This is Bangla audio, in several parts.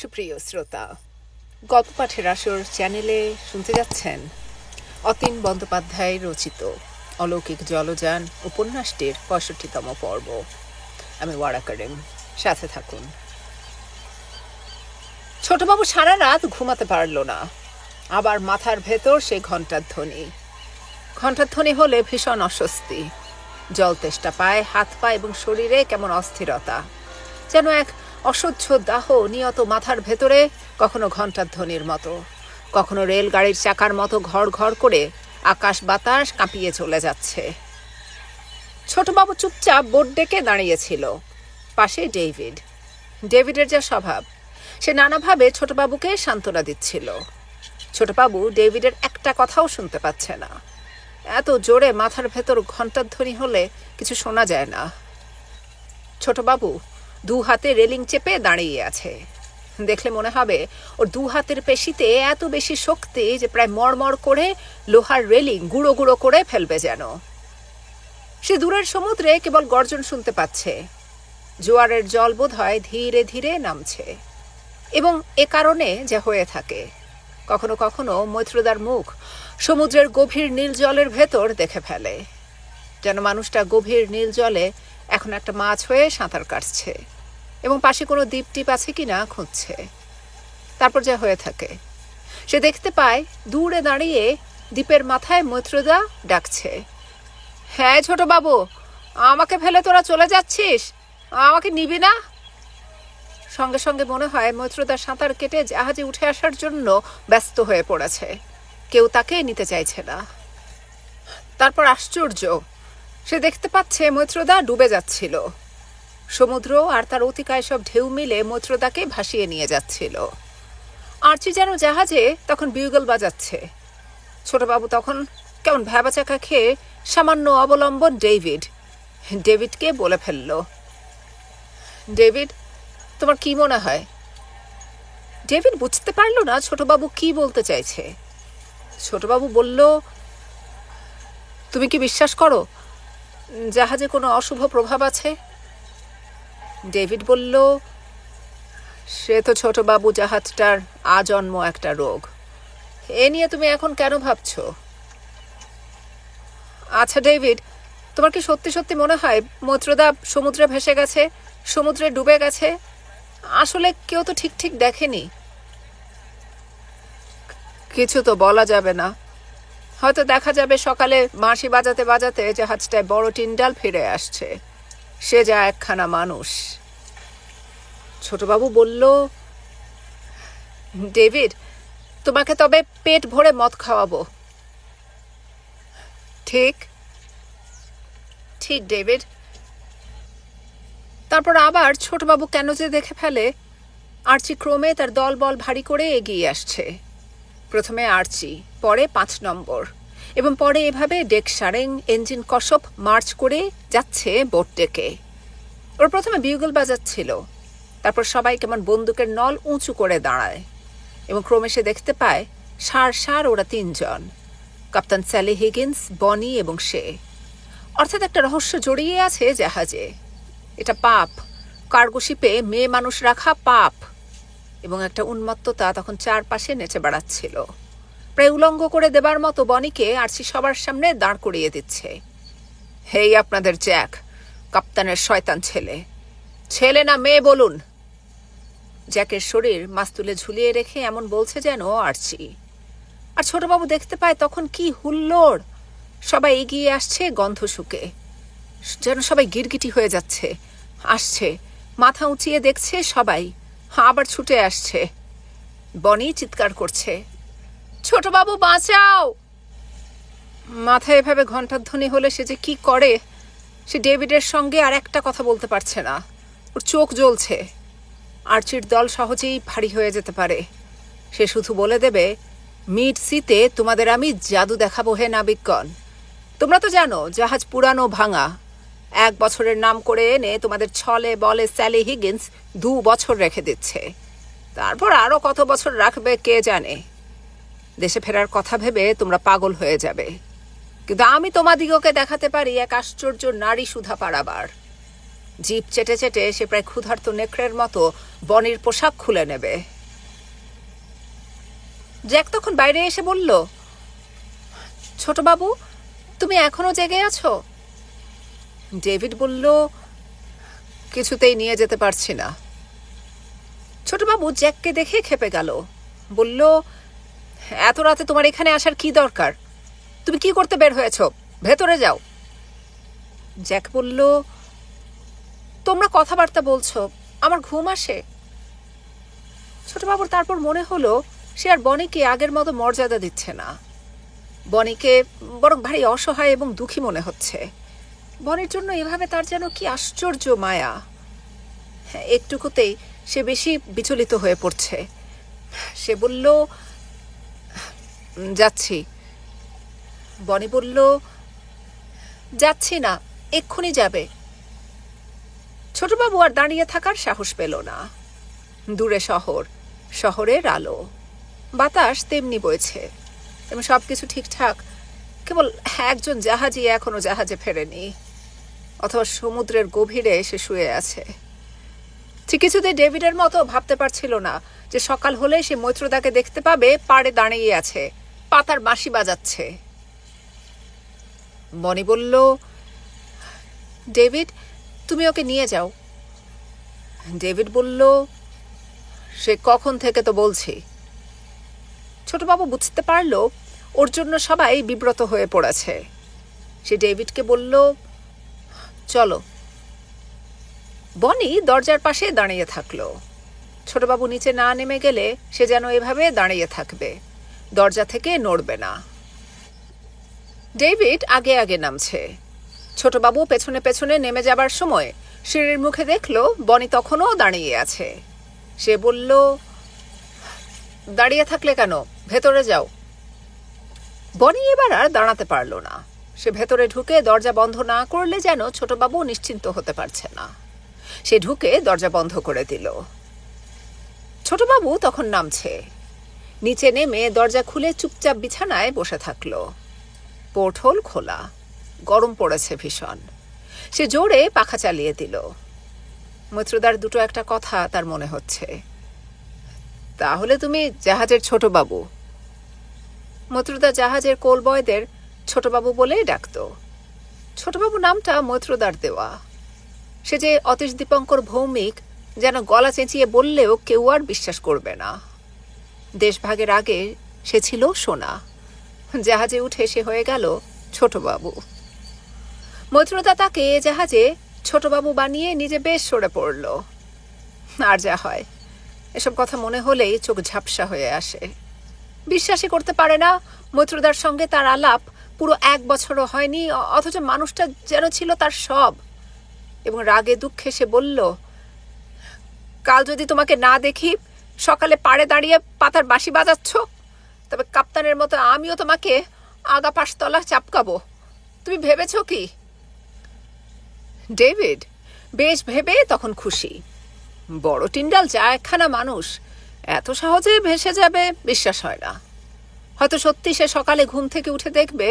সুপ্রিয় শ্রোতা, গল্প পাঠের আসর চ্যানেলে শুনতে যাচ্ছেন অতীন বন্দ্যোপাধ্যায় রচিত অলৌকিক জলযান উপন্যাসটির ৬৫তম পর্ব। আমি ওয়ারা করিম, সাথে থাকুন। ছোটবাবু সারা রাত ঘুমাতে পারল না। আবার মাথার ভেতর সেই ঘণ্টার ধ্বনি হলে ভীষণ অস্বস্তি, জল তেষ্টা পায়, হাত পা এবং শরীরে কেমন অস্থিরতা, যেন এক অসহ্য দাহ নিয়ত মাথার ভেতরে, কখনো ঘণ্টার ধ্বনির মতো, কখনো রেলগাড়ির চাকার মতো ঘর ঘর করে আকাশ বাতাস কাঁপিয়ে চলে যাচ্ছে। ছোটবাবু চুপচাপ বোট ডেকে দাঁড়িয়েছিল। পাশে ডেভিডের যা স্বভাব, সে নানাভাবে ছোটবাবুকে সান্ত্বনা দিচ্ছিল। ছোটবাবু ডেভিডের একটা কথাও শুনতে পাচ্ছে না। এত জোরে মাথার ভেতর ঘণ্টার ধ্বনি হলে কিছু শোনা যায় না। ছোটবাবু দু হাতে রেলিং চেপে দাঁড়িয়ে আছে। দেখলে মনে হবে ওর দু হাতের পেশিতে এত বেশি শক্তি যে প্রায় মড়মড় করে লোহার রেলিং গুঁড়ো গুঁড়ো করে ফেলবে যেন। সে দূরের সমুদ্রে কেবল গর্জন শুনতে পাচ্ছে। জোয়ারের জল বোধ হয় ধীরে ধীরে নামছে, এবং এ কারণে যা হয়ে থাকে, কখনো কখনো মৈত্রদার মুখ সমুদ্রের গভীর নীল জলের ভেতর দেখে ফেলে, যেন মানুষটা গভীর নীল জলে এখন একটা মাছ হয়ে সাঁতার কাটছে এবং পাশে কোনো দ্বীপ টিপ আছে কিনা খুঁজছে। তারপর যা হয়ে থাকে, সে দেখতে পায় দূরে দাঁড়িয়ে দ্বীপের মাথায় মৈত্রদা ডাকছে, হ্যাঁ ছোটবাবু, আমাকে ফেলে তোরা চলে যাচ্ছিস? আমাকে নিবি না? সঙ্গে সঙ্গে মনে হয় মৈত্রদা সাঁতার কেটে জাহাজে উঠে আসার জন্য ব্যস্ত হয়ে পড়েছে, কেউ তাকে নিতে চাইছে না। তারপর আশ্চর্য, সে দেখতে পাচ্ছে মৈত্রদা ডুবে যাচ্ছিল। সমুদ্র আর তার অতিকায় সব ঢেউ মিলে মৈত্রদাকে ভাসিয়ে নিয়ে যাচ্ছিল। আর্চি যেন জাহাজে তখন বিউগল বাজাচ্ছে। ছোটবাবু তখন কেমন ভ্যাবাচাকা খেয়ে সামান্য অবলম্বন ডেভিডকে বলে ফেলল, ডেভিড, তোমার কি মনে হয়? ডেভিড বুঝতে পারল না ছোটবাবু কি বলতে চাইছে। ছোটবাবু বলল, তুমি কি বিশ্বাস করো জাহাজে কোনো অশুভ প্রভাব আছে? ডেভিড বলল, সে তো ছোটবাবু জাহাজটার আজন্ম একটা রোগ, এ নিয়ে তুমি এখন কেন ভাবছ? আচ্ছা ডেভিড, তোমার কি সত্যি সত্যি মনে হয় মৈত্রদা সমুদ্রে ভেসে গেছে, সমুদ্রে ডুবে গেছে? আসলে কেউ তো ঠিক ঠিক দেখেনি। কিছু তো বলা যাবে না, হয়তো দেখা যাবে সকালে বাঁশি বাজাতে বাজাতে জাহাজটায় বড় টিন্ডাল ফিরে আসছে, সে যা একখানা মানুষ। ছোটবাবু বলল, ডেভিড, তোমাকে তবে পেট ভরে মদ খাওয়াবো। ঠিক ঠিক ডেভিড। তারপর আবার ছোটবাবু কেন যে দেখে ফেলে, আর্চি ক্রমে তার দল বল ভারী করে এগিয়ে আসছে। প্রথমে আর্চি, পরে ৫ নম্বর, এবং পরে এভাবে ডেক সারেং ইঞ্জিন কসব মার্চ করে যাচ্ছে বোট ডেকে। ওর প্রথমে বিউগল বাজাচ্ছিল, তারপর সবাই কেমন বন্দুকের নল উঁচু করে দাঁড়ায়, এবং ক্রমে সে দেখতে পায় সার ওরা ৩ জন, কাপ্তান স্যালি হিগিন্স, বনি এবং সে। অর্থাৎ একটা রহস্য জড়িয়ে আছে জাহাজে। এটা পাপ, কার্গো শিপে মেয়ে মানুষ রাখা পাপ। এবং একটা উন্মত্ততা তখন চারপাশে নেচে বেড়াচ্ছিল, প্রায় উলঙ্গ করে দেবার মতো বনিকে আর্চি সবার সামনে দাঁড় করিয়ে দিচ্ছে। হেই আপনাদের জ্যাক, কাপ্তানের শয়তান ছেলে না মেয়ে বলুন। জ্যাকের শরীর মাস্তুলে ঝুলিয়ে রেখে এমন বলছে যেন আর্চি। আর ছোটবাবু দেখতে পায় তখন কি হুল্লোড়, সবাই এগিয়ে আসছে গন্ধ শুকে, যেন সবাই গিরগিটি হয়ে যাচ্ছে, আসছে, মাথা উঁচিয়ে দেখছে সবাই, আবার ছুটে আসছে। বনি চিৎকার করছে, ছোটবাবু বাঁচাও। মাথায় এভাবে ঘণ্টার ধ্বনি হলে সে যে কি করে, সে ডেভিডের সঙ্গে আর একটা কথা বলতে পারছে না, ওর চোখ জ্বলছে। আর্চির দল সহজেই ভারী হয়ে যেতে পারে, সে শুধু বলে দেবে, মিড সিতে তোমাদের আমি জাদু দেখাবো হে নাবিকগণ। তোমরা তো জানো জাহাজ পুরানো ভাঙা, 1 বছরের নাম করে এনে তোমাদের ছলে বলে স্যালি হিগিন্স 2 বছর রেখে দিচ্ছে, তারপর আরো কত বছর রাখবে কে জানে। দেশে ফেরার কথা ভেবে তোমরা পাগল হয়ে যাবে, কিন্তু আমি তোমাদিগকে দেখাতে পারি এক আশ্চর্য নারী সুধা পারাবার। জিভ চেটে চেটে সে প্রায় ক্ষুধার্ত নেকড়ের মতো বনির পোশাক খুলে নেবে। জ্যাক তখন বাইরে এসে বলল, ছোটবাবু, তুমি এখনো জেগে আছো? ডেভিড বলল, কিছুতেই নিয়ে যেতে পারছি না। ছোটবাবু জ্যাককে দেখে খেপে গেল, বলল, এত রাতে তোমার এখানে আসার কি দরকার? তুমি কি করতে বের হয়েছ? ভেতরে যাও। জ্যাক বলল, তোমরা কথাবার্তা বলছো, আমার ঘুম আসে। ছোটবাবুর তারপর মনে হলো সে আর বনিকে আগের মতো মর্যাদা দিচ্ছে না। বনিকে বরং ভারী অসহায় এবং দুঃখী মনে হচ্ছে। বনির জন্য এভাবে তার যেন কি আশ্চর্য মায়া। একটুকুতেই সে বেশি বিচলিত হয়ে পড়ছে। সে বলল, যাচ্ছি। বনি বলল, যাচ্ছি না, এক্ষুনি যাবে। ছোটবাবু আর দাঁড়িয়ে থাকার সাহস পেল না। দূরে শহর, শহরের আলো, বাতাস তেমনি বইছে এবং সবকিছু ঠিকঠাক। কেবল একজন জাহাজি এখনো জাহাজে ফেরেনি, অথবা সমুদ্রের গভীরে এসে শুয়ে আছে। ঠিক কিছুতেই ডেভিডের মতো ভাবতে পারছিল না যে সকাল হলে সে মৈত্রদাকে দেখতে পাবে পাড়ে দাঁড়িয়ে আছে, পাতার বাঁশি বাজাচ্ছে। বনি বলল, ডেভিড, তুমি ওকে নিয়ে যাও। ডেভিড বলল, সে কখন থেকে তো বলছি। ছোটবাবু বুঝতে পারল ওর জন্য সবাই বিব্রত হয়ে পড়েছে। সে ডেভিডকে বলল, চলো। বনি দরজার পাশে দাঁড়িয়ে থাকলো। ছোটবাবু নিচে না নেমে গেলে সে যেন এভাবে দাঁড়িয়ে থাকবে, দরজা থেকে নড়বে না। ডেভিড আগে আগে নামছে। ছোটবাবু পেছনে পেছনে নেমে যাবার সময় সিঁড়ির মুখে দেখল বনি তখনও দাঁড়িয়ে আছে। সে বলল, দাঁড়িয়ে থাকলে কেন, ভেতরে যাও। বনি এবার আর দাঁড়াতে পারল না। সে ভেতরে ঢুকে দরজা বন্ধ না করলে যেন ছোটবাবু নিশ্চিন্ত হতে পারছে না। সে ঢুকে দরজা বন্ধ করে দিল। ছোটবাবু তখন নামছে। নিচে নেমে দরজা খুলে চুপচাপ বিছানায় বসে থাকল। পোর্টহোল খোলা, গরম পড়েছে ভীষণ। সে জোরে পাখা চালিয়ে দিল। মৈত্রদার দুটো একটা কথা তার মনে হচ্ছে। তাহলে তুমি জাহাজের ছোটবাবু? মৈত্রদা জাহাজের কোলবয়দের ছোটবাবু বলেই ডাকত। ছোটবাবু নামটা মৈত্রদার দেওয়া। সে যে অতীশ দীপঙ্কর ভৌমিক, যেন গলা চেঁচিয়ে বললেও কেউ আর বিশ্বাস করবে না। দেশভাগের আগে সে ছিল সোনা, জাহাজে উঠে সে হয়ে গেল ছোটবাবু। মৈত্রদা তাকে এ জাহাজে ছোটবাবু বানিয়ে নিজে বেশ সরে পড়ল। আর যা হয়, এসব কথা মনে হলেই চোখ ঝাপসা হয়ে আসে। বিশ্বাসই করতে পারে না মৈত্রদার সঙ্গে তার আলাপ পুরো 1 বছরও হয়নি, অথচ মানুষটা যেন ছিল তার সব। এবং রাগে দুঃখে সে বলল, কাল যদি তোমাকে না দেখি সকালে পাড়ে দাঁড়িয়ে পাতার বাঁশি বাজাচ্ছ, তবে কাপ্তানের মতো আমিও তোমাকে আগা পাশতলা চাপকাবো। তুমি ভেবেছ কি? ডেভিড বেশ ভেবে তখন খুশি। বড় টিন্ডাল যা একখানা মানুষ, এত সহজে ভেসে যাবে বিশ্বাস হয় না। হয়তো সত্যি সে সকালে ঘুম থেকে উঠে দেখবে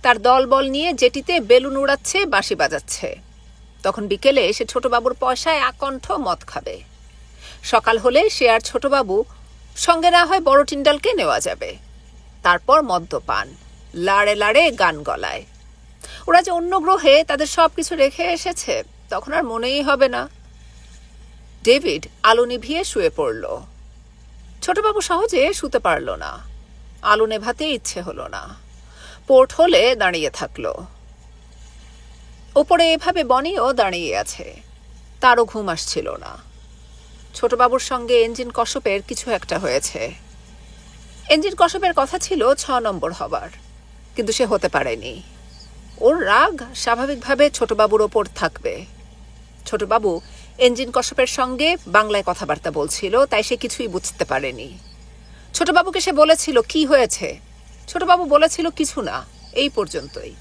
তার দলবল নিয়ে জেটিতে বেলুন উড়াচ্ছে, বাঁশি বাজাচ্ছে। তখন বিকেলে সে ছোটবাবুর পয়সায় আকণ্ঠ মদ খাবে। সকাল হলে সে আর ছোটবাবু সঙ্গে না হয় বড় টিন্ডালকে নেওয়া যাবে। তারপর মদ্যপান, লাড়ে লাড়ে গান গলায়। ওরা যে অন্য গ্রহে তাদের সবকিছু রেখে এসেছে, তখন আর মনেই হবে না। ডেভিড আলো নিভিয়ে শুয়ে পড়ল। ছোটবাবু সহজে শুতে পারল না। আলো নেভাতে ইচ্ছে হলো না। পোর্টহোলে দাঁড়িয়ে থাকল। ওপরে এভাবে বনিও দাঁড়িয়ে আছে। তারও ঘুম আসছিল না। ছোটবাবুর সঙ্গে ইঞ্জিন কশ্যপের কিছু একটা হয়েছে। ইঞ্জিন কশ্যপের কথা ছিল 6 নম্বর হবার, কিন্তু সে হতে পারেনি। ওর রাগ স্বাভাবিকভাবে ছোটবাবুর ওপর থাকবে। ছোটবাবু ইঞ্জিন কশ্যপের সঙ্গে বাংলায় কথাবার্তা বলছিল, তাই সে কিছুই বুঝতে পারেনি। ছোটবাবুকে সে বলেছিল কি হয়েছে, ছোটবাবু বলেছিল কিছু না, এই পর্যন্তই।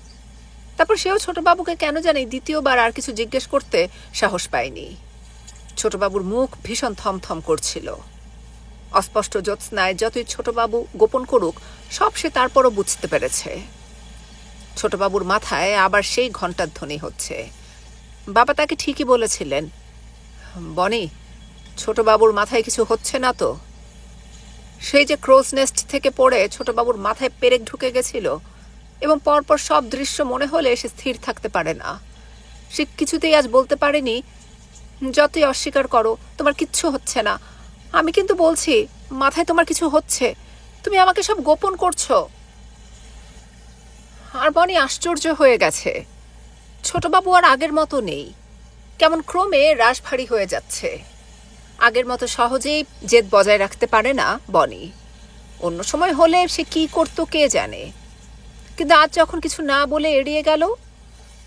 তারপর সেও ছোটবাবুকে কেন জানি দ্বিতীয়বার আর কিছু জিজ্ঞেস করতে সাহস পায়নি। ছোটবাবুর মুখ ভীষণ থমথম করছিল। অস্পষ্ট জ্যোৎস্নায় যতই ছোটবাবু গোপন করুক, সব সে তারপরও বুঝতে পেরেছে। ছোটবাবুর মাথায় আবার সেই ঘণ্টার ধ্বনি হচ্ছে। বাবা তাকে ঠিকই বলেছিলেন, বনি, ছোটবাবুর মাথায় কিছু হচ্ছে না তো? সেই যে ক্রোজ নেস্ট থেকে পড়ে ছোটবাবুর মাথায় পেরেক ঢুকে গেছিল, এবং পরপর সব দৃশ্য মনে হলে সে স্থির থাকতে পারে না। সে কিছুতেই আজ বলতে পারেনি, যতই অস্বীকার করো তোমার কিচ্ছু হচ্ছে না, আমি কিন্তু বলছি মাথায় তোমার কিছু হচ্ছে, তুমি আমাকে সব গোপন করছো। আর বনি আশ্চর্য হয়ে গেছে, ছোটবাবু আর আগের মতো নেই, কেমন ক্রমে রাশ ভারী হয়ে যাচ্ছে। আগের মতো সহজেই জেদ বজায় রাখতে পারে না বনি। অন্য সময় হলে সে কি করতো কে জানে, কিন্তু আজ যখন কিছু না বলে এড়িয়ে গেল,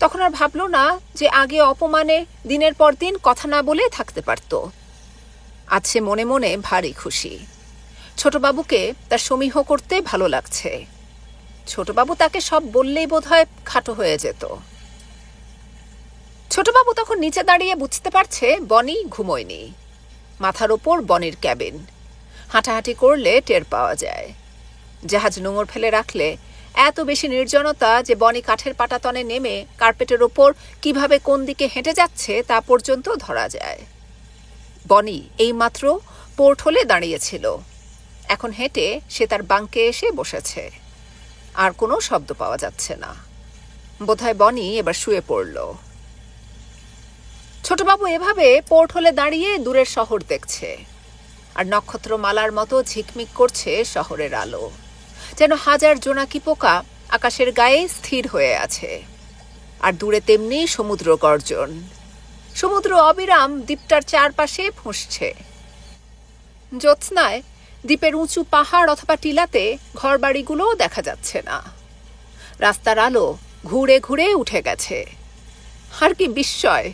তখন আর ভাবল না যে আগে অপমানে দিনের পর দিন কথা না বলে থাকতে পারত। আজ সে মনে মনে ভারী খুশি। ছোটবাবুকে তার সমীহ করতে ভালো লাগছে। ছোটবাবু তাকে সব বললেই বোধহয় খাটো হয়ে যেত। ছোটবাবু তখন নিচে দাঁড়িয়ে বুঝতে পারছে বনি ঘুমোয়নি। মাথার ওপর বনির ক্যাবিন, হাঁটাহাঁটি করলে টের পাওয়া যায়। জাহাজ নোঙর ফেলে রাখলে এত বেশি নির্জনতা যে বনি কাঠের পাটাতনে নেমে কার্পেটের ওপর কিভাবে কোন দিকে হেঁটে যাচ্ছে তা পর্যন্ত ধরা যায়। বনি এইমাত্র পোর্ট হোলে দাঁড়িয়েছিল, এখন হেঁটে সে তার বাঙ্কে এসে বসেছে। আর কোনো শব্দ পাওয়া যাচ্ছে না। বোধহয় বনি এবার শুয়ে পড়ল। ছোটবাবু এভাবে পোর্ট হোলে দাঁড়িয়ে দূরের শহর দেখছে, আর নক্ষত্রমালার মতো ঝিকমিক করছে শহরের আলো, যেন হাজার জোনাকি পোকা আকাশের গায়ে স্থির হয়ে আছে। আর দূরে তেমনি সমুদ্র গর্জন, সমুদ্র অবিরাম দ্বীপটার চারপাশে ফুঁসছে। জ্যোৎস্নায় দ্বীপের উঁচু পাহাড় অথবা টিলাতে ঘরবাড়িগুলোও দেখা যাচ্ছে না। রাস্তার আলো ঘুরে ঘুরে উঠে গেছে। আর কি বিস্ময়,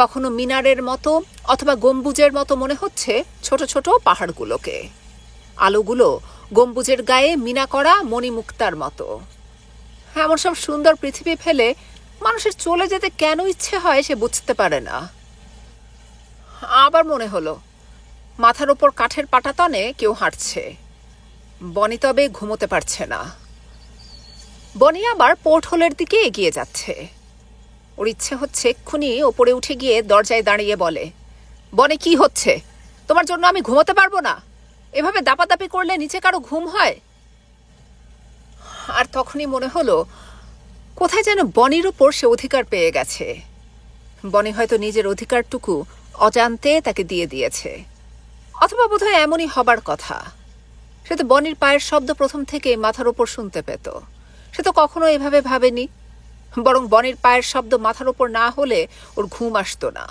কখনো মিনারের মতো অথবা গম্বুজের মতো মনে হচ্ছে ছোট ছোট পাহাড়গুলোকে। আলোগুলো গম্বুজের গায়ে মিনা করা মণিমুক্তার মতো। এমন সব সুন্দর পৃথিবী ফেলে মানুষের চলে যেতে কেন ইচ্ছে হয় সে বুঝতে পারে না। আবার মনে হলো মাথার ওপর কাঠের পাটাতনে কেউ হাঁটছে। বনি তবে ঘুমোতে পারছে না। বনি আবার পোর্ট হোলের দিকে এগিয়ে যাচ্ছে। ওর ইচ্ছে হচ্ছে এক্ষুনি ওপরে উঠে গিয়ে দরজায় দাঁড়িয়ে বলে, বনি কি হচ্ছে, তোমার জন্য আমি ঘুমোতে পারবো না? এভাবে দাপাদাপি করলে নিচে কারো ঘুম হয়? আর তখনই মনে হলো কোথায় যেন বনির উপর সে অধিকার পেয়ে গেছে। বনি হয়তো নিজের অধিকারটুকু অজান্তে তাকে দিয়ে দিয়েছে, অথবা বোধহয় এমনই হবার কথা। সে তো বনির পায়ের শব্দ প্রথম থেকে মাথার ওপর শুনতে পেত। সে তো কখনো এভাবে ভাবেনি। বরং বনির পায়ের শব্দ মাথার ওপর না হলে ওর ঘুম আসতো না।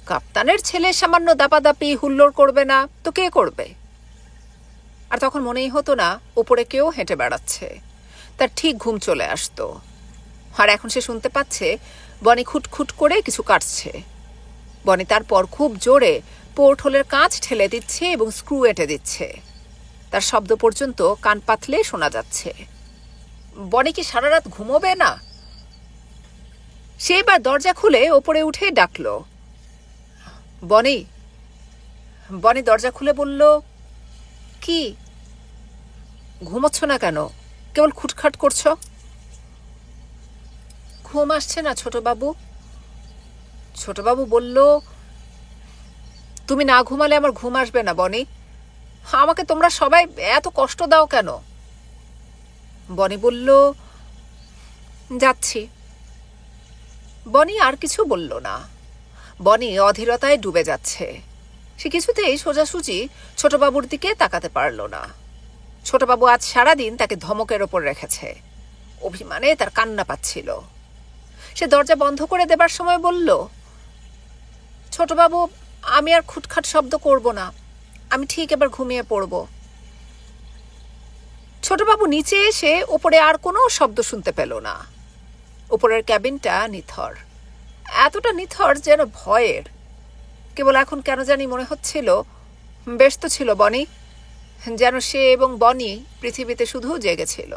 কাপ্তানের ছেলে সামান্য দাপাদাপি হুল্লোড় করবে না তো কে করবে? আর তখন মনেই হতো না ওপরে কেউ হেঁটে বেড়াচ্ছে, তার ঠিক ঘুম চলে আসতো। আর এখন সে শুনতে পাচ্ছে বনি খুটখুট করে কিছু কাটছে। বনি তারপর খুব জোরে পোর্ট হোলের কাঁচ ঠেলে দিচ্ছে এবং স্ক্রু এঁটে দিচ্ছে। তার শব্দ পর্যন্ত কান পাতলে শোনা যাচ্ছে। বনি কি সারা রাত ঘুমোবে না? সে এবার দরজা খুলে ওপরে উঠে ডাকল, বনি। বনি দরজা খুলে বলল, কি? ঘুমোচ্ছ না কেন? কেবল খুটখাট করছ। ঘুম আসছে না ছোটবাবু। ছোটবাবু বলল, তুমি না ঘুমালে আমার ঘুম আসবে না বনি। আমাকে তোমরা সবাই এত কষ্ট দাও কেন? বনি বলল, যাচ্ছি। বনি আর কিছু বলল না। বনি অধীরতায় ডুবে যাচ্ছে। সে কিছুতেই সোজাসুজি ছোটবাবুর দিকে তাকাতে পারল না। ছোটবাবু আজ সারাদিন তাকে ধমকের ওপর রেখেছে। অভিমানে তার কান্না পাচ্ছিল। সে দরজা বন্ধ করে দেবার সময় বলল, ছোটবাবু, আমি আর খুটখাট শব্দ করব না, আমি ঠিক এবার ঘুমিয়ে পড়ব। ছোটবাবু নিচে এসে ওপরে আর কোনো শব্দ শুনতে পেল না। ওপরের ক্যাবিনটা নিথর, এতটা নিথর যেন ভয়ের। কেবল এখন কেন জানি মনে হচ্ছিল ব্যস্ত ছিল বনি, যেন সে এবং বনি পৃথিবীতে শুধু জেগেছিল।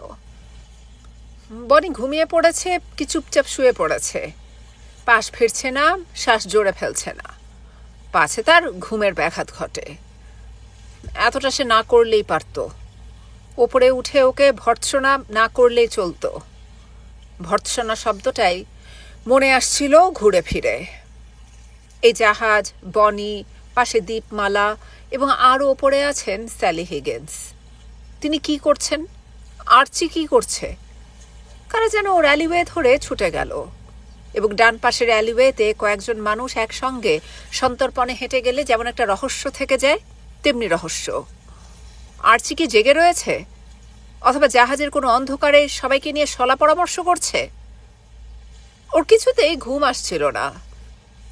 বনি ঘুমিয়ে পড়েছে কি চুপচাপ শুয়ে পড়েছে, পাশ ফিরছে না, শ্বাস জোরে ফেলছে না। পাছে তার ঘুমের ব্যাঘাত ঘটে। এতটা সে না করলেই পারত। ওপরে উঠে ওকে ভর্ৎসনা না করলেই চলত। ভর্ৎসনা শব্দটাই মনে আসছিল ঘুরে ফিরে। এই জাহাজ, বনি, পাশে দীপমালা এবং আরও ওপরে আছেন স্যালি হিগিন্স। তিনি কি করছেন? আর্চি কি করছে? কারা যেন ওর অ্যালিওয়ে ধরে ছুটে গেল এবং ডান পাশের অ্যালিওয়েতে কয়েকজন মানুষ একসঙ্গে সন্তর্পণে হেঁটে গেলে যেমন একটা রহস্য থেকে যায়, তেমনি রহস্য। আর্চি কি জেগে রয়েছে, অথবা জাহাজের কোনো অন্ধকারে সবাইকে নিয়ে শলা পরামর্শ করছে? ওর কিছুতেই ঘুম আসছিল না।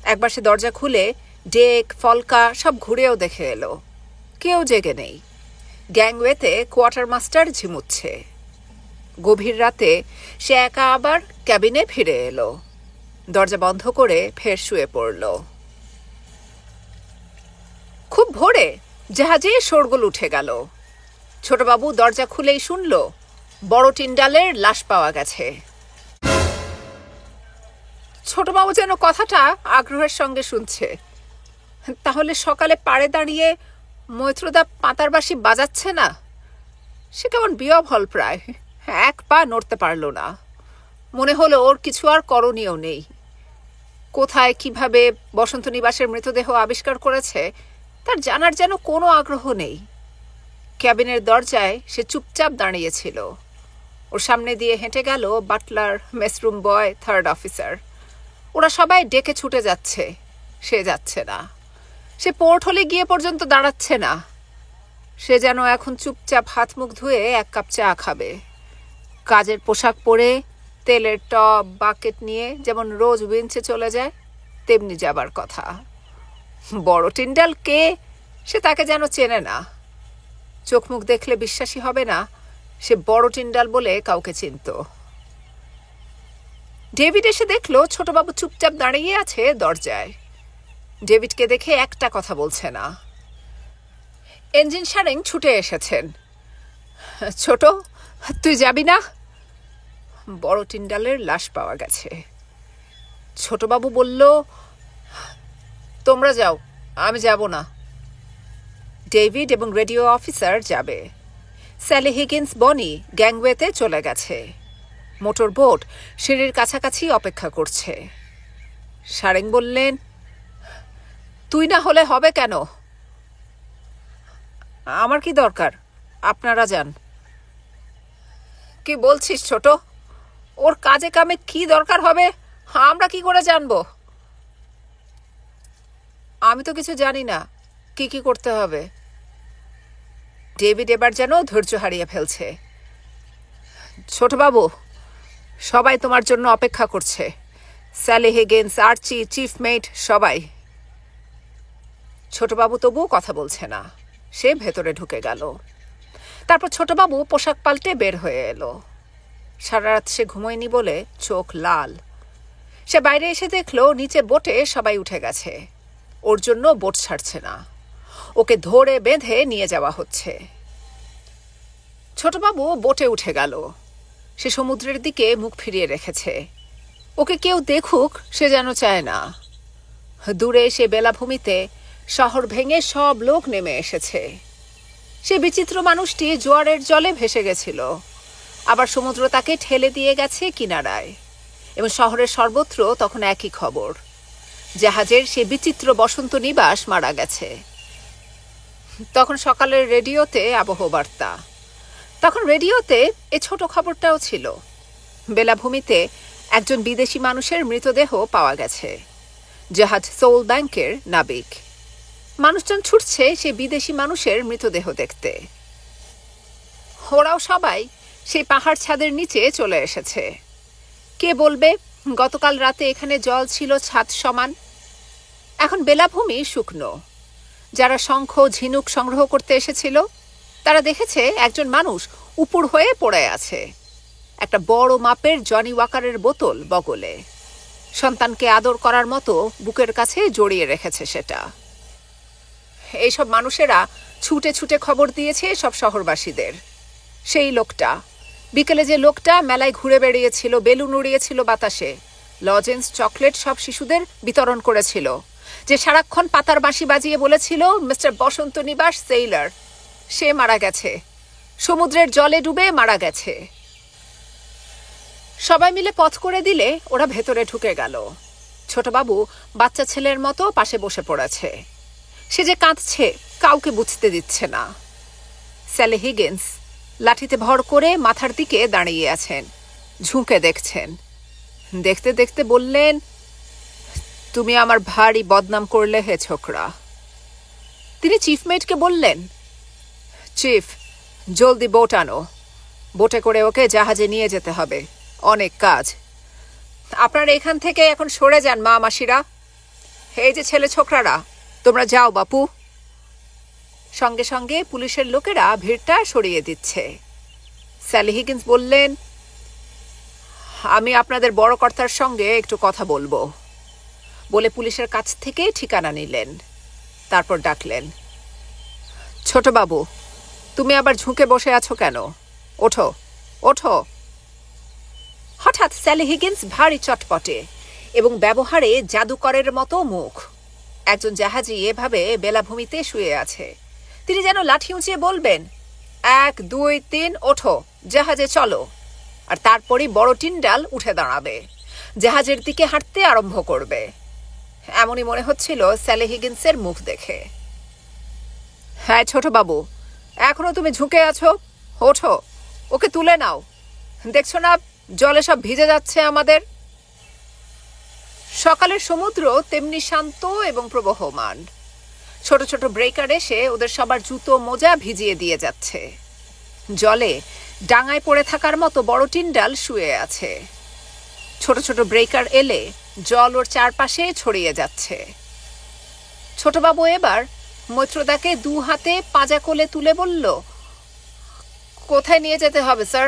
একবার সে দরজা খুলে ডেক ফলকা সব ঘুরেও দেখে এলো, কেউ জেগে নেই। গ্যাংওয়েতে কোয়ার্টার মাস্টার ঝিমুচ্ছে। গভীর রাতে সে একা আবার ক্যাবিনে ফিরে এলো, দরজা বন্ধ করে ফের শুয়ে পড়ল। খুব ভোরে জাহাজে শোরগোল উঠে গেল। ছোটবাবু দরজা খুলেই শুনল বড় টিন্ডালের লাশ পাওয়া গেছে। ছোটবাবু যেন কথাটা আগ্রহের সঙ্গে শুনছে। তাহলে সকালে পাড়ে দাঁড়িয়ে মৈত্রদা পাতার বাঁশি বাজাচ্ছে না? সে কেমন বিহ্বল প্রায়, এক পা নড়তে পারল না। মনে হলো ওর কিছু আর করণীয় নেই। কোথায় কিভাবে বসন্ত নিবাসের মৃতদেহ আবিষ্কার করেছে তার জানার যেন কোনো আগ্রহ নেই। ক্যাবিনের দরজায় সে চুপচাপ দাঁড়িয়েছিল। ওর সামনে দিয়ে হেঁটে গেল বাটলার, মেসরুম বয়, থার্ড অফিসার। ওরা সবাই ডেকে ছুটে যাচ্ছে, সে যাচ্ছে না। সে পোর্ট হলে গিয়ে পর্যন্ত দাঁড়াচ্ছে না। সে যেন এখন চুপচাপ হাত মুখ ধুয়ে এক কাপ চা খাবে। কাজের পোশাক পরে, তেলের টব বাকেট নিয়ে যেমন রোজ উইঞ্চে চলে যায়, তেমনি যাবার কথা। বড় টিন্ডাল কে, সে তাকে যেন চেনে না। চোখ মুখ দেখলে বিশ্বাসী হবে না সে বড় টিন্ডাল বলে কাউকে চিনত। ডেভিড এসে দেখল ছোটবাবু চুপচাপ দাঁড়িয়ে আছে দরজায়। ডেভিডকে দেখে একটা কথা বলছে না। ইঞ্জিন সারেং ছুটে এসেছেন। ছোট, তুই যাবি না? বড় টিন্ডালের লাশ পাওয়া গেছে। ছোটবাবু বলল, তোমরা যাও, আমি যাব না। ডেভিড এবং রেডিও অফিসার যাবে। স্যালি হিগিন্স বনি গ্যাংওয়েতে চলে গেছে। মোটর বোট সিঁড়ির কাছাকাছি অপেক্ষা করছে। সারেং বললেন, তুই না হলে হবে কেন? আমার কি দরকার, আপনারা যান। কি বলছিস ছোট? ওর কাজে কামে কি দরকার হবে আমরা কি করে জানবো? আমি তো কিছু জানি না কি কি করতে হবে। ডেভিড এবার যেন ধৈর্য হারিয়ে ফেলছে। ছোটবাবু, সবাই তোমার জন্য অপেক্ষা করছে। স্যালি হিগিন্স, আর্চি, চিফ মেট, সবাই। ছোটবাবু তবুও কথা বলছে না। সে ভেতরে ঢুকে গেল। তারপর ছোটবাবু পোশাক পাল্টে বের হয়ে এলো। সারা রাত সে ঘুমোয়নি বলে চোখ লাল। সে বাইরে এসে দেখলো নিচে বোটে সবাই উঠে গেছে। ওর জন্য বোট ছাড়ছে না, ওকে ধরে বেঁধে নিয়ে যাওয়া হচ্ছে। ছোটবাবু বোটে উঠে গেল। সে সমুদ্রের দিকে মুখ ফিরিয়ে রেখেছে। ওকে কেউ দেখুক সে যেন চায় না। দূরে সে বেলাভূমিতে শহর ভেঙে সব লোক নেমে এসেছে। সে বিচিত্র মানুষটি জোয়ারের জলে ভেসে গেছিল, আবার সমুদ্র তাকে ঠেলে দিয়ে গেছে কিনারায়। এবং শহরের সর্বত্র তখন একই খবর, জাহাজের সে বিচিত্র বসন্ত নিবাস মারা গেছে। তখন সকালের রেডিওতে আবহবার্তা। তখন রেডিওতে এ ছোট খবরটাও ছিল, বেলাভূমিতে একজন বিদেশি মানুষের মৃতদেহ পাওয়া গেছে, জাহাজ সোল ব্যাংকের নাবিক। মানুষজন ছুটছে সে বিদেশি মানুষের মৃতদেহ দেখতে। ওরাও সবাই সেই পাহাড় ছাদের নিচে চলে এসেছে। কে বলবে গতকাল রাতে এখানে জল ছিল ছাদ সমান। এখন বেলাভূমি শুকনো। যারা শঙ্খ ঝিনুক সংগ্রহ করতে এসেছিল তারা দেখেছে একজন মানুষ উপুড় হয়ে পড়ে আছে, একটা বড় মাপের জনি ওয়াকারের বোতল বগলে। সন্তানকে আদর করার মতো বুকের কাছে জড়িয়ে রেখেছে সেটা। এইসব মানুষেরা ছুটে ছুটে খবর দিয়েছে সব শহরবাসীদের। সেই লোকটা, বিকেলে যে লোকটা মেলায় ঘুরে বেড়িয়েছিল, বেলুন উড়িয়েছিল বাতাসে, লজেন্স চকলেট সব শিশুদের বিতরণ করেছিল, যে সারাক্ষণ পাতার বাঁশি বাজিয়ে বলেছিল মিস্টার বসন্ত নিবাস সেইলার, সে মারা গেছে, সমুদ্রের জলে ডুবে মারা গেছে। সবাই মিলে পথ করে দিলে ওরা ভেতরে ঢুকে গেল। ছোটবাবু বাচ্চা ছেলের মতো পাশে বসে পড়েছে। সে যে কাঁদছে, কাউকে বুঝতে দিচ্ছে না। স্যালি হিগিন্স লাঠিতে ভর করে মাথার দিকে দাঁড়িয়ে আছেন, ঝুঁকে দেখছেন। দেখতে দেখতে বললেন, তুমি আমার ভারী বদনাম করলে হে ছোকরা। তিনি চিফমেটকে বললেন, চিফ, জলদি বোট আনো, বোটে করে ওকে জাহাজে নিয়ে যেতে হবে, অনেক কাজ। আপনারা এখান থেকে এখন সরে যান মা মাসিরা। এই যে ছেলে ছোকরারা, তোমরা যাও বাপু। সঙ্গে সঙ্গে পুলিশের লোকেরা ভিড়টা সরিয়ে দিচ্ছে। স্যালি হিগিন্স বললেন, আমি আপনাদের বড় কর্তার সঙ্গে একটু কথা বলবো। বলে পুলিশের কাছ থেকে ঠিকানা নিলেন। তারপর ডাকলেন, ছোটবাবু, তুমি আবার ঝুঁকে বসে আছো কেন? ওঠো, ওঠো। হঠাৎ স্যালি হিগিন্স ভারী চটপটে এবং ব্যবহারে জাদুকরের মতো মুখ। একজন জাহাজি এভাবে বেলাভূমিতে শুয়ে আছে। তিনি যেন লাঠি উঁচিয়ে বলবেন, 1, 2, 3, ওঠো, জাহাজে চলো। আর তারপরই বড় টিন্ডাল উঠে দাঁড়াবে, জাহাজের দিকে হাঁটতে আরম্ভ করবে। এমনই মনে হচ্ছিল স্যালি হিগিন্সের মুখ দেখে। হ্যাঁ ছোটবাবু, এখনো তুমি ঝুঁকে আছো? ওঠো, ওকে তুলে নাও। দেখছো না জলে সব ভিজে যাচ্ছে আমাদের। সকালের সমুদ্র তেমনি শান্ত এবং প্রবহমান। ছোট ছোট ব্রেকার এসে ওদের সবার জুতো মোজা ভিজিয়ে দিয়ে যাচ্ছে। জলে ডাঙায় পড়ে থাকার মতো বড় টিন্ডাল শুয়ে আছে। ছোট ছোট ব্রেকার এলে জল ওর চারপাশে ছড়িয়ে যাচ্ছে। ছোটবাবু এবার মৈত্রদাকে 2 হাতে পাঁজা কোলে তুলে বলল, কোথায় নিয়ে যেতে হবে স্যার?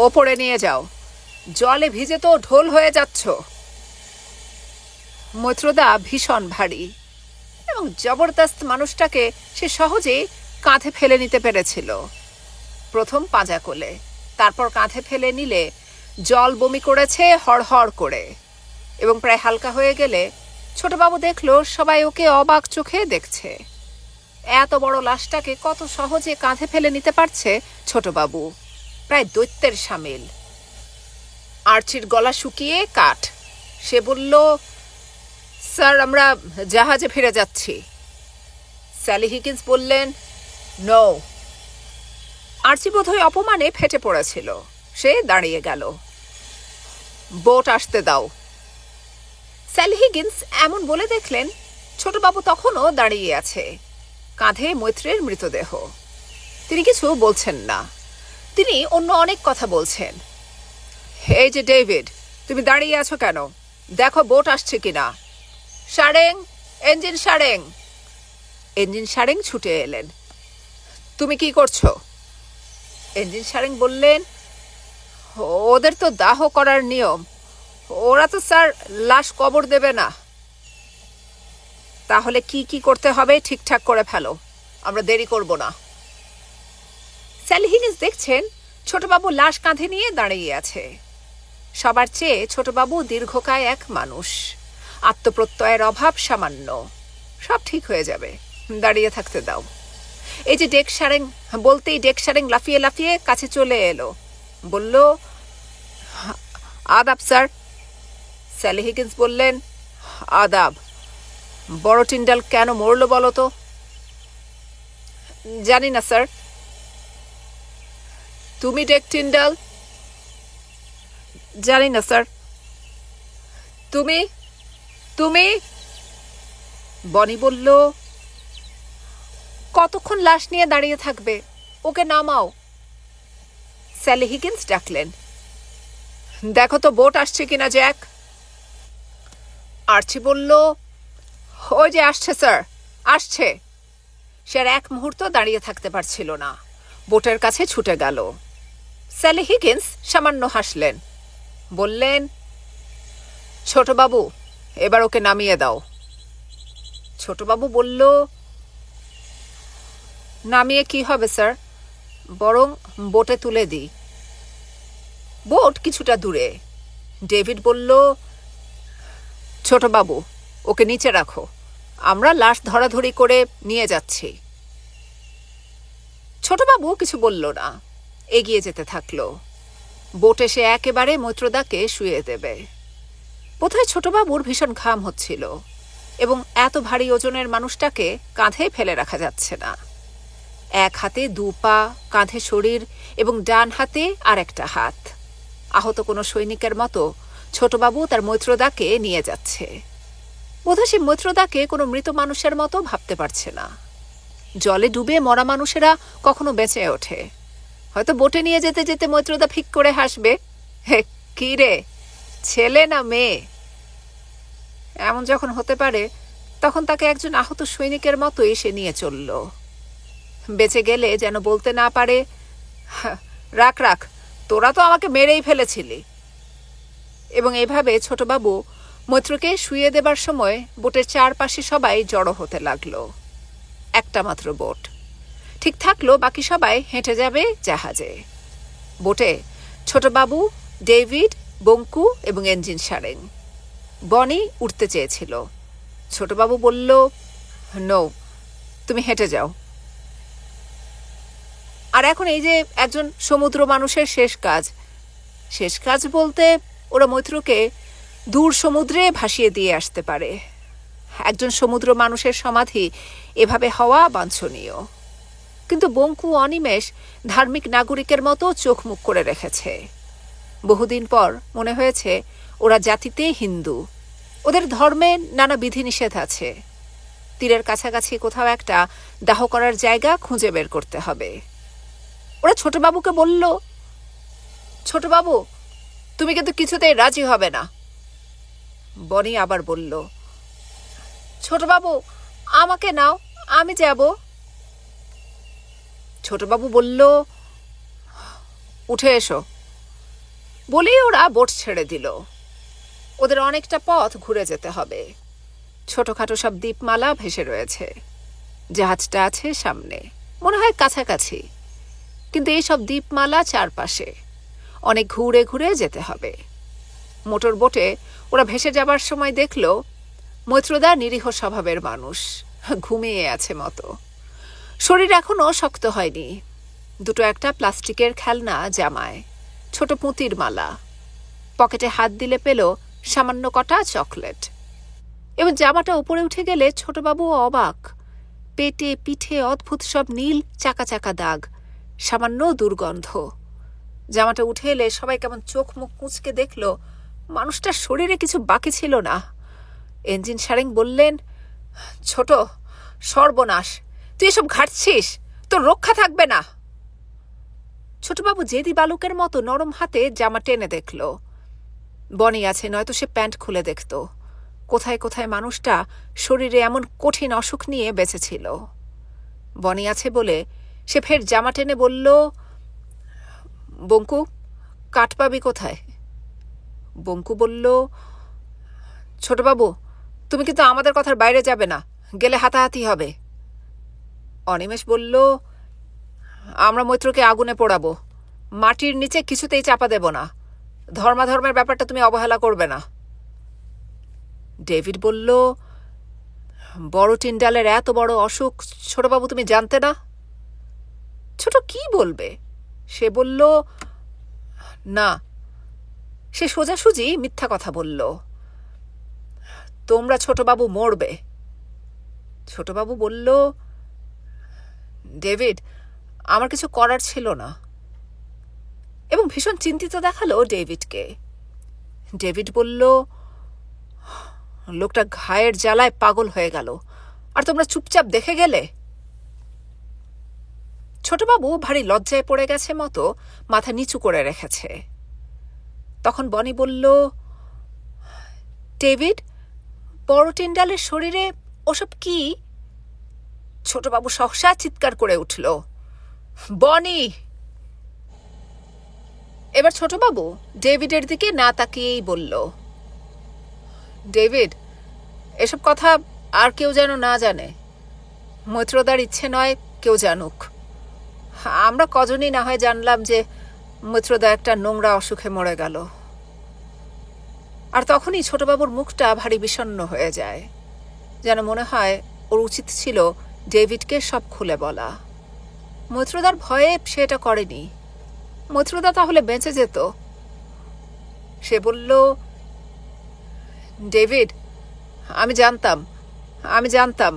ওপরে নিয়ে যাও, জলে ভিজে তো ঢোল হয়ে যাচ্ছ। মৈত্রদা ভীষণ ভারী এবং জবরদস্ত মানুষটাকে সে সহজে কাঁধে ফেলে নিতে পেরেছিল। প্রথম পাঁজা কোলে, তারপর কাঁধে ফেলে নিলে জল বমি করেছে হড়হড় করে এবং প্রায় হালকা হয়ে গেলে ছোটবাবু দেখলো সবাই ওকে অবাক চোখে দেখছে। এত বড় লাশটাকে কত সহজে কাঁধে ফেলে নিতে পারছে ছোটবাবু, প্রায় দৈত্যের সামিল। আর্চির গলা শুকিয়ে কাঠ। সে বলল, স্যার, আমরা জাহাজে ফিরে যাচ্ছি। স্যালি হিগিন্স বললেন, নো। আর্চি বোধহয় অপমানে ফেটে পড়েছিল। সে দাঁড়িয়ে গেল। বোট আসতে দাও। স্যালি হিগিন্স এমন বলে দেখলেন ছোটবাবু তখনও দাঁড়িয়ে আছে, কাঁধে মৈত্রের মৃতদেহ। তিনি কিছু বলছেন না, তিনি অন্য অনেক কথা বলছেন। এই যে ডেভিড, তুমি দাঁড়িয়ে আছো কেন? দেখো বোট আসছে কিনা। সারেং, ইঞ্জিন সারেং। ইঞ্জিন সারেং ছুটে এলেন। তুমি কি করছো? ইঞ্জিন সারেং বললেন, ওদের তো দাহ করার নিয়ম, ওরা তো স্যার লাশ কবর দেবে না। তাহলে কি কি করতে হবে ঠিকঠাক করে ফেলো, আমরা দেরি করব না। স্যালি হিগিন্স দেখছেন ছোটবাবু লাশ কাঁধে নিয়ে দাঁড়িয়ে আছে। সবার চেয়ে ছোটবাবু দীর্ঘকায় এক মানুষ, আত্মপ্রত্যয়ের অভাব সামান্য। সব ঠিক হয়ে যাবে, দাঁড়িয়ে থাকতে দাও। এই যে ডেক সারেং বলতেই ডেক সারেং লাফিয়ে লাফিয়ে কাছে চলে এলো, বলল, আদাব স্যার। স্যালি হিগিন্স বললেন, আদাব। বড় টিন্ডাল কেন মরল বলো তো? জানি না স্যার। তুমি ডেক টিন্ডাল? জানি না স্যার। তুমি তুমি বনি বলল, কতক্ষণ লাশ নিয়ে দাঁড়িয়ে থাকবে? ওকে নামাও। স্যালি হিগিন্স ডাকলেন, দেখো তো বোট আসছে কিনা জ্যাক। আর্চি বলল, ওই যে আসছে স্যার, আসছে। সে আর এক মুহূর্ত দাঁড়িয়ে থাকতে পারছিল না, বোটের কাছে ছুটে গেল। স্যালি হিগিন্স সামান্য হাসলেন, বললেন, ছোটবাবু, এবার ওকে নামিয়ে দাও। ছোটবাবু বলল, নামিয়ে কি হবে স্যার, বরং বোটে তুলে দিই। বোট কিছুটা দূরে। ডেভিড বলল, ছোটবাবু, ওকে নিচে রাখো, আমরা লাশ ধরাধরি করে নিয়ে যাচ্ছি। ছোটবাবু কিছু বলল না, এগিয়ে যেতে থাকলো। বোট এসে একেবারে মৈত্রদাকে শুয়ে দেবে। বোধহয় ছোটবাবুর ভীষণ ঘাম হচ্ছিল। এবং এত ভারী ওজনের মানুষটাকে কাঁধে ফেলে রাখা যাচ্ছে না। এক হাতে 2 পা, কাঁধে শরীর এবং ডান হাতে আর একটা হাত। আহত কোনো সৈনিকের মতো ছোটবাবু তার মৈত্রদাকে নিয়ে যাচ্ছে। বোধহয় সে মৈত্রদাকে কোনো মৃত মানুষের মতো ভাবতে পারছে না। জলে ডুবে মরা মানুষেরা কখনো বেঁচে ওঠে। হয়তো বোটে নিয়ে যেতে যেতে মৈত্রদা ফিক করে হাসবে, হে কি রে, ছেলে না মেয়ে? এমন যখন হতে পারে তখন তাকে একজন আহত সৈনিকের মতোই সে নিয়ে চলল। বেঁচে গেলে যেন বলতে না পারে, রাখ রাখ, তোরা তো আমাকে মেরেই ফেলেছিলি। এবং এভাবে ছোটবাবু মৈত্রকে শুইয়ে দেবার সময় বোটের চারপাশে সবাই জড়ো হতে লাগলো। একটা মাত্র বোট ঠিক থাকলো, বাকি সবাই হেঁটে যাবে জাহাজে। বোটে ছোটবাবু, ডেভিড, বঙ্কু এবং এঞ্জিন সারেং। বনি উঠতে চেয়েছিল। ছোটবাবু বলল, নো, তুমি হেঁটে যাও। আর এখন এই যে একজন সমুদ্র মানুষের শেষ কাজ বলতে ওরা মৈত্রকে দূর সমুদ্রে ভাসিয়ে দিয়ে আসতে পারে। একজন সমুদ্র মানুষের সমাধি এভাবে হওয়া বাঞ্ছনীয়। কিন্তু বঙ্কু অনিমেষ ধার্মিক নাগরিকের মতো চোখ মুখ করে রেখেছে। বহুদিন পর মনে হয়েছে ওরা জাতিতে হিন্দু। ওদের ধর্মে নানা বিধিনিষেধ আছে। তীরের কাছাকাছি কোথাও একটা দাহ করার জায়গা খুঁজে বের করতে হবে। ওরা ছোটবাবুকে বলল, ছোটবাবু, তুমি কিন্তু কিছুতেই রাজি হবে না। বনি আবার বলল, ছোটবাবু, আমাকে নাও, আমি যাব। ছোটবাবু বলল, উঠে এসো। বলেই ওরা বোট ছেড়ে দিল। ওদের অনেকটা পথ ঘুরে যেতে হবে। ছোটখাটো সব দ্বীপমালা ভেসে রয়েছে। জাহাজটা আছে সামনে, মনে হয় কাছাকাছি, কিন্তু এই সব দ্বীপমালা চারপাশে। অনেক ঘুরে ঘুরে যেতে হবে। মোটর বোটে ওরা ভেসে যাবার সময় দেখল মৈত্রদা নিরীহ স্বভাবের মানুষ, ঘুমিয়ে আছে মতো। শরীর এখনো শক্ত হয়নি। দুটো একটা প্লাস্টিকের খেলনা জামায়, ছোট পুঁতির মালা। পকেটে হাত দিলে পেল সামান্য কটা চকলেট। এবং জামাটা উপরে উঠে গেলে ছোটবাবু অবাক। পেটে পিঠে অদ্ভুত সব নীল চাকা চাকা দাগ, সামান্য দুর্গন্ধ। জামাটা উঠে এলে সবাই কেমন চোখ মুখ কুঁচকে দেখল মানুষটার শরীরে কিছু বাকি ছিল না। এঞ্জিন সারেং বললেন, ছোট, সর্বনাশ, তুই এসব ঘাটছিস, তোর রক্ষা থাকবে না। ছোটবাবু জেদি বালুকের মতো নরম হাতে জামা টেনে দেখল। বনি আছে, নয়তো সে প্যান্ট খুলে দেখত। কোথায় কোথায় মানুষটা শরীরে এমন কঠিন অসুখ নিয়ে বেঁচেছিল। বনি আছে বলে সে ফের জামা টেনে বলল, বঙ্কু, কাঠ পাবি কোথায়? বঙ্কু বলল, ছোটবাবু, তুমি কিন্তু আমাদের কথার বাইরে যাবে না, গেলে হাতাহাতি হবে। অনিমেষ বলল, আমরা মৈত্রকে আগুনে পোড়াবো, মাটির নিচে কিছুতেই চাপা দেব না। ধর্মাধর্মের ব্যাপারটা তুমি অবহেলা করবে না। ডেভিড বলল, বড় টিন্ডালের এত বড় অসুখ ছোটবাবু তুমি জানতে না? ছোট কি বলবে? সে বলল, না। সে সোজাসুজি মিথ্যা কথা বলল। তোমরা ছোটবাবু মরবে। ছোটবাবু বলল, ডেভিড, আমার কিছু করার ছিল না। এবং ভীষণ চিন্তিত দেখালো ডেভিডকে। ডেভিড বলল, লোকটা ঘায়ের জ্বালায় পাগল হয়ে গেল, আর তোমরা চুপচাপ দেখে গেলে। ছোটবাবু ভারী লজ্জায় পড়ে গেছে মতো মাথা নিচু করে রেখেছে। তখন বনি বলল, ডেভিড, বড় টিন্ডালের শরীরে ওসব কি? ছোটবাবু সহসা চিৎকার করে উঠল, বনি! এবার ছোটবাবু ডেভিডের দিকে না তাকিয়েই বলল, ডেভিড, এসব কথা আর কেউ যেন না জানে। মৈত্রদার ইচ্ছে নয় কেউ জানুক। আমরা কজনই না হয় জানলাম যে মৈত্রদা একটা নোংরা অসুখে মরে গেল। আর তখনই ছোটবাবুর মুখটা ভারী বিষণ্ণ হয়ে যায়, যেন মনে হয় ওর উচিত ছিল ডেভিডকে সব খুলে বলা। মৈত্রদার ভয়ে সে এটা করেনি। মৈত্রদা তাহলে বেঁচে যেত। সে বলল, ডেভিড, আমি জানতাম আমি জানতাম,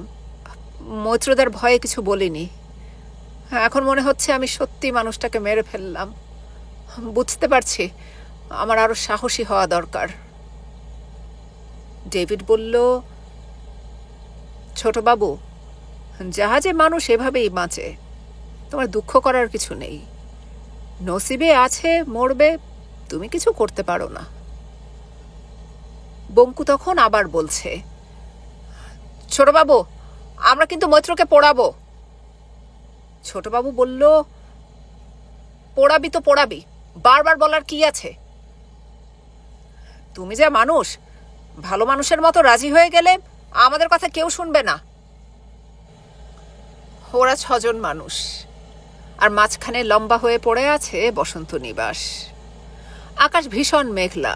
মৈত্রদার ভয়ে কিছু বলিনি। এখন মনে হচ্ছে আমি সত্যি মানুষটাকে মেরে ফেললাম। বুঝতে পারছি আমার আরো সাহসী হওয়া দরকার। ডেভিড বলল, ছোটবাবু, জাহাজে মানুষ এভাবেই বাঁচে, তোমার দুঃখ করার কিছু নেই। নসিবে আছে মরবে, তুমি কিছু করতে পারো না। বঙ্কু তখন আবার বলছে, ছোটবাবু, আমরা কিন্তু মৈত্রকে পোড়াবো। ছোটবাবু বলল, পোড়াবি তো পোড়াবি, বারবার বলার কি আছে? তুমি যা মানুষ, ভালো মানুষের মতো রাজি হয়ে গেলে আমাদের কথা কেউ শুনবে না। ওরা 6 জন মানুষ, আর মাঝখানে লম্বা হয়ে পড়ে আছে বসন্ত নিবাস। আকাশ ভীষণ মেঘলা,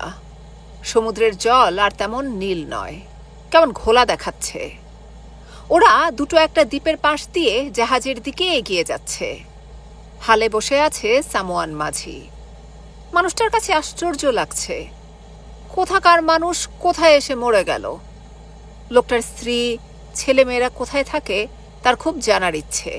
সমুদ্রের জল আর তেমন নীল নয়, কেমন ঘোলা দেখাচ্ছে। ওরা দুটো একটা দ্বীপের পাশ দিয়ে জাহাজের দিকে এগিয়ে যাচ্ছে। হালে বসে আছে সামোয়ান মাঝি। মানুষটার কাছে আশ্চর্য লাগছে, কোথাকার মানুষ কোথায় এসে মরে গেল। লোকটার স্ত্রী ছেলে মেয়েরা কোথায় থাকে তার খুব জানার ইচ্ছে।